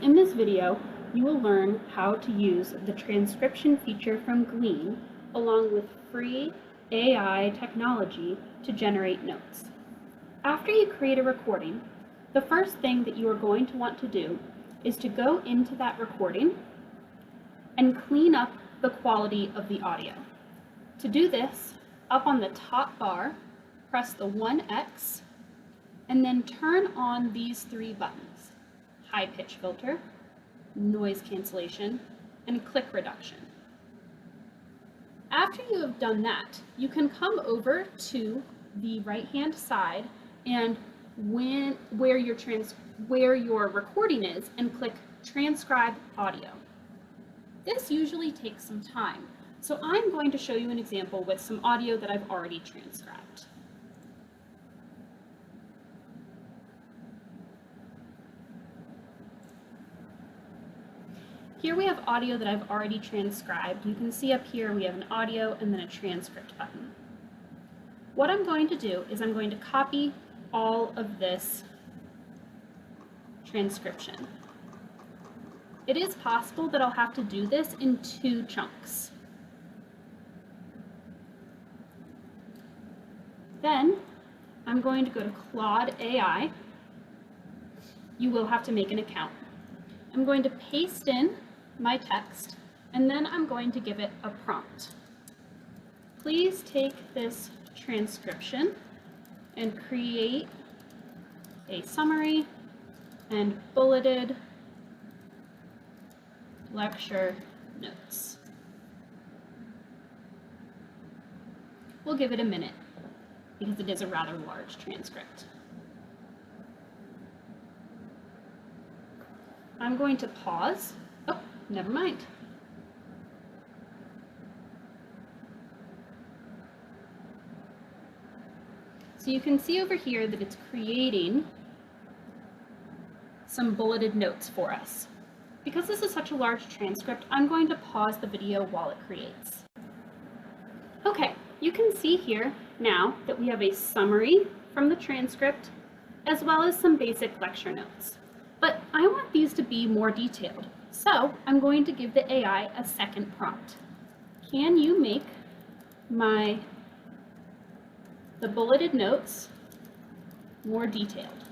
In this video, you will learn how to use the transcription feature from Glean along with free AI technology to generate notes. After you create a recording, the first thing that you are going to want to do is to go into that recording and clean up the quality of the audio. To do this, up on the top bar, press the 1X and then turn on these three buttons: high pitch filter, noise cancellation, and click reduction. After you have done that, you can come over to the right-hand side and where your recording is and click transcribe audio. This usually takes some time, so I'm going to show you an example with some audio that I've already transcribed. Here we have audio that I've already transcribed. You can see up here we have an audio and then a transcript button. What I'm going to do is I'm going to copy all of this transcription. It is possible that I'll have to do this in 2 chunks. Then I'm going to go to Claude AI. You will have to make an account. I'm going to paste in my text, and then I'm going to give it a prompt. Please take this transcription and create a summary and bulleted lecture notes. We'll give it a minute because it is a rather large transcript. I'm going to pause. Oh, never mind. So you can see over here that it's creating some bulleted notes for us. Because this is such a large transcript, I'm going to pause the video while it creates. Okay, you can see here now that we have a summary from the transcript as well as some basic lecture notes. But I want these to be more detailed, so I'm going to give the AI a second prompt. Can you make the bulleted notes more detailed?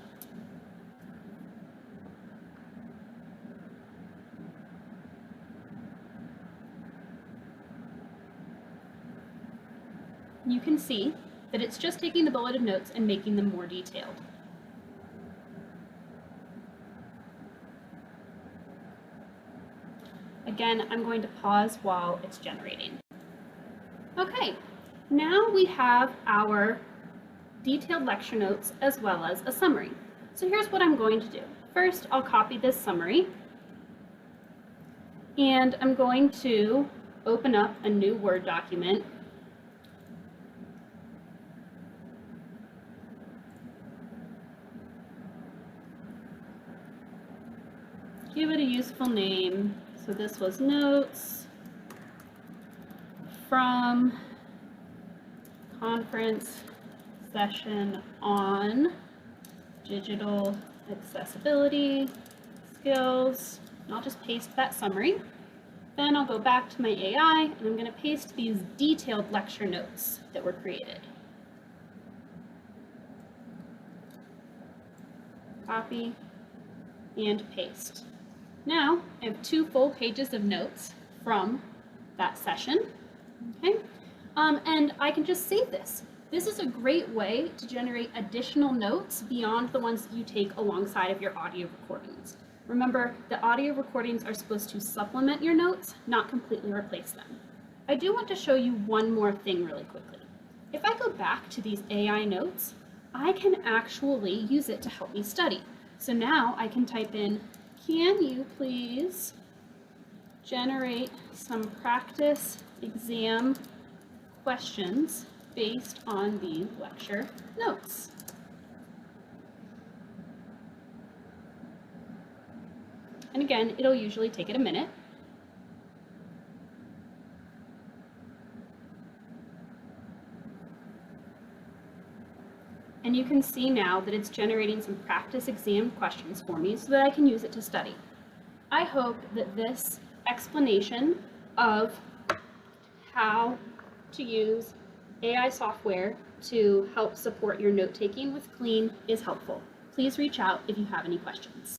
You can see that it's just taking the bulleted notes and making them more detailed. Again, I'm going to pause while it's generating. Okay, now we have our detailed lecture notes as well as a summary. So here's what I'm going to do. First, I'll copy this summary, and I'm going to open up a new Word document. Give it a useful name. So this was notes from conference session on digital accessibility skills. And I'll just paste that summary. Then I'll go back to my AI and I'm going to paste these detailed lecture notes that were created. Copy and paste. Now, I have 2 full pages of notes from that session, okay? And I can just save this. This is a great way to generate additional notes beyond the ones that you take alongside of your audio recordings. Remember, the audio recordings are supposed to supplement your notes, not completely replace them. I do want to show you one more thing really quickly. If I go back to these AI notes, I can actually use it to help me study. So now I can type in, can you please generate some practice exam questions based on the lecture notes? And again, it'll usually take it a minute. And you can see now that it's generating some practice exam questions for me so that I can use it to study. I hope that this explanation of how to use AI software to help support your note-taking with Glean is helpful. Please reach out if you have any questions.